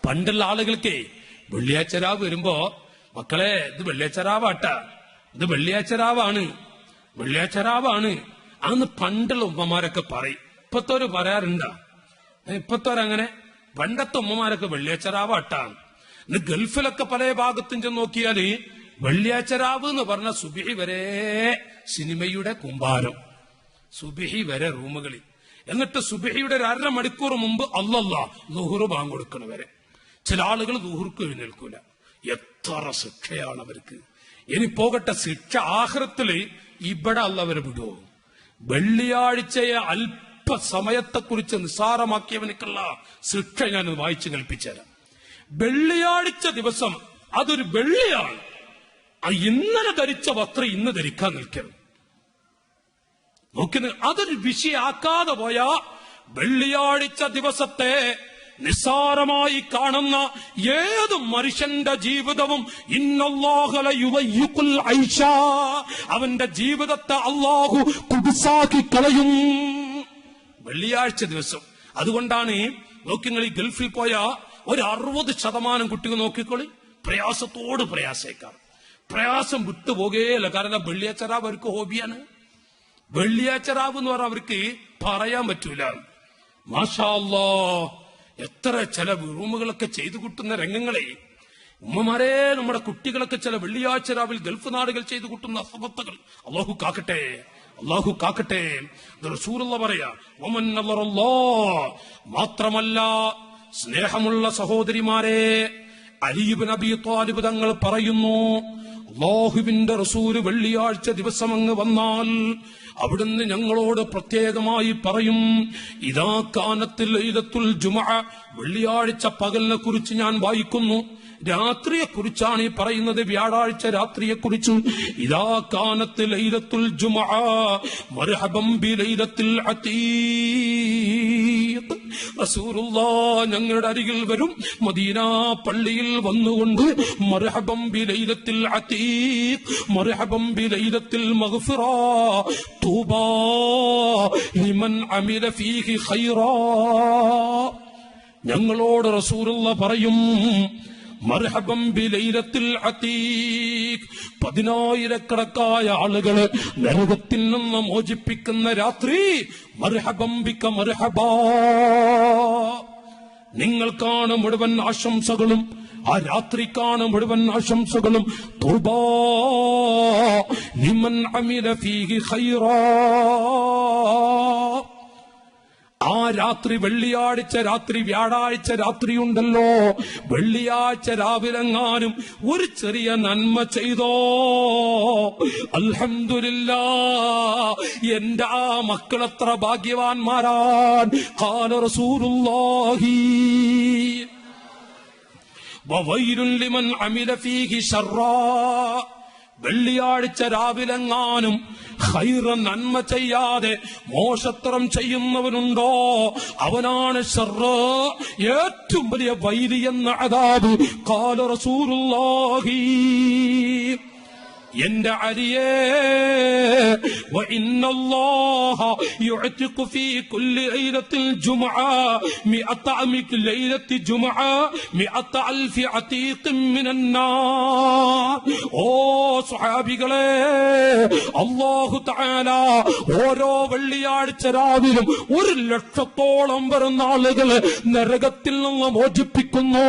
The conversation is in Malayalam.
പണ്ടുള്ള ആളുകൾക്ക് വെള്ളിയാഴ്ച രാവ് വരുമ്പോ മക്കളെ ഇത് വെള്ളിയാഴ്ച രാവാട്ടാ, ഇത് വെള്ളിയാഴ്ച രാവാണ്, വെള്ളിയാഴ്ച രാവാണ് അന്ന് പണ്ടുള്ള ഉമ്മമാരൊക്കെ പറയും. ഇപ്പത്തോര് പറയാറുണ്ടാ? ഇപ്പത്തോരങ്ങനെ പണ്ടത്തെ ഉമ്മമാരൊക്കെ വെള്ളിയാഴ്ച രാവാട്ടാ. ഇന്ന് ഗൾഫിലൊക്കെ പല ഭാഗത്തും ചെന്ന് നോക്കിയാല് വെള്ളിയാഴ്ച രാവ് എന്ന് പറഞ്ഞ സുബിഹി വരെ സിനിമയുടെ കുമ്പാരം, സുബിഹി വരെ റൂമുകളിൽ. എന്നിട്ട് സുബിഹിയുടെ ഒരു 1.5 മണിക്കൂർ മുമ്പ് അല്ലല്ലാ ളുഹ്റ് ബാങ്ക് കൊടുക്കണ വരെ. ചില ആളുകൾ ളുഹ്ർക്ക് എഴുന്നേൽക്കൂല. എത്ര ശിക്ഷയാണ് അവർക്ക്. ഇനി പോകട്ടെ, ശിക്ഷ ആഖിറത്തില് ഇവിടെ അല്ലവരെ വിടുവോ? വെള്ളിയാഴ്ചയെ അല്പസമയത്തെക്കുറിച്ച് നിസ്സാരമാക്കിയവനക്കുള്ള ശിക്ഷ ഞാൻ വായിച്ചു കേൾപ്പിച്ചുതരാം. വെള്ളിയാഴ്ച ദിവസം അതൊരു വെള്ളിയാണ്. ഇന്നലെ ധരിച്ച വസ്ത്രം ഇന്ന് ധരിക്കാൻ നിൽക്കണം. നോക്കി, അതൊരു വിഷയാക്കാതെ പോയാ വെള്ളിയാഴ്ച ദിവസത്തെ നിസ്സാരമായി കാണുന്ന ഏത് മനുഷ്യന്റെ ജീവിതവും അവന്റെ ജീവിതത്തെ അല്ലാഹു കുദ്സാക്കി കളയും വെള്ളിയാഴ്ച ദിവസം. അതുകൊണ്ടാണ് നോക്കിങ്ങൾ ഈ ഗൾഫിൽ പോയ ഒരു 60% കുട്ടികൾ നോക്കിക്കോളി പ്രയാസത്തോട് പ്രയാസേക്കാർ. പ്രയാസം വിട്ടുപോകുകയല്ല. കാരണം വെള്ളിയാഴ്ച രാവ് അവർക്ക് ഹോബിയാണ്. വെള്ളിയാഴ്ച രാവ് എന്ന് പറഞ്ഞാൽ അവർക്ക് പറയാൻ പറ്റൂല. മാഷാ അല്ലാഹ്, എത്ര ചില റൂമുകളൊക്കെ ചെയ്തു കൂട്ടുന്ന രംഗങ്ങളെ ഉമ്മമാരെ, നമ്മുടെ കുട്ടികളൊക്കെ ചില വെള്ളിയാഴ്ച രാവിൽ ഗൾഫ് നാടുകൾ ചെയ്തു കൂട്ടുന്ന അസബത്തുകൾ അല്ലാഹു കാക്കട്ടെ, അല്ലാഹു കാക്കട്ടെ. റസൂലുള്ളാഹി പറയാ, മാത്രമല്ല സ്നേഹമുള്ള സഹോദരിമാരെ, അലി ഇബ്നു അബീ ത്വാലിബ് തങ്ങൾ പറയുന്നു, അല്ലാഹുവിന്റെ റസൂല് വെള്ളിയാഴ്ച ദിവസം അങ്ങ് വന്നാൽ അവിടുന്ന് ഞങ്ങളോട് പ്രത്യേകമായി പറയും, ഇദാ കാനത്തിൽ ലൈലത്തുൽ ജുമുഅ, വെള്ളിയാഴ്ച പകലിനെ കുറിച്ച് ഞാൻ വായിക്കുന്നു. രാത്രിയെ കുറിച്ചാണ് ഈ പറയുന്നത്, വ്യാഴാഴ്ച രാത്രിയെ കുറിച്ച്. ഇദാ കാനത്തിൽ ലൈലത്തുൽ ജുമുഅ മർഹബൻ ബി ലൈലത്തിൽ അതീഖ്. റസൂലുള്ളാഹ് ഞങ്ങളുടെ അരികിൽ വരും, മദീന പള്ളിയിൽ വന്നുകൊണ്ട് മർഹബൻ ബി ലൈലത്തിൽ അതീഖ്, മർഹബൻ ബി ലൈലത്തിൽ മഗ്ഫിറ, തൂബാ ലിമൻ അമില ഫീഹി ഖൈറാ. ഞങ്ങളോട് റസൂലുള്ളാഹ് പറയും, മർഹബൻ ബി ലൈലത്തിൽ അതീഖ്, 10,000 ആളുകളെ നരകത്തിൽ നിന്ന് മോചിപ്പിക്കുന്ന രാത്രി. മർഹബൻ ബിക മർഹബാ. നിങ്ങൾക്കാണ് മുഴുവൻ ആശംസകളും, ആ രാത്രിക്കാണ് മുഴുവൻ ആശംസകളും. തൂബാ ലിമൻ അമില ഫീഹി ഖൈറാ. ആ രാത്രി, വെള്ളിയാഴ്ച രാത്രി, വ്യാഴാഴ്ച രാത്രിയുണ്ടല്ലോ, വെള്ളിയാഴ്ച രാവിലെങ്ങാനും ഒരു ചെറിയ നന്മ ചെയ്തോ, അൽഹംദുലില്ലാഹ്, എന്റെ ആ മക്കളെത്ര ഭാഗ്യവാന്മാരാൻ. ഖാല റസൂലുള്ളാഹി വവൈലുൻ ലിമൻ അമില ഫീഹി ശർറാ. വെള്ളിയാഴ്ച രാവിലെങ്ങാനും ഖൈറ, നന്മ ചെയ്യാതെ മോശത്തരം ചെയ്യുന്നവനുണ്ടോ, അവനാണ് ശർറ്, ഏറ്റവും വലിയ വൈരി എന്ന അദാബ്. ഖാല റസൂലുള്ളാഹി, എന്റെ അരിയേ, വഇന്നല്ലാഹ യുഅ്തിഖു ഫീ കുല്ലി ലൈലത്തിൽ ജുമുഅ 100 ലൈലത്തി ജുമുഅ 100,000 അതീഖിൻ മിനന്നാർ. ഓ സ്വഹാബികളെ, അല്ലാഹു തആല ഓരോ വെള്ളിയാഴ്ച രാവിലും 1,00,000 വരുന്ന ആളുകളെ നരകത്തിൽ നിന്ന് മോചിപ്പിക്കുന്നു.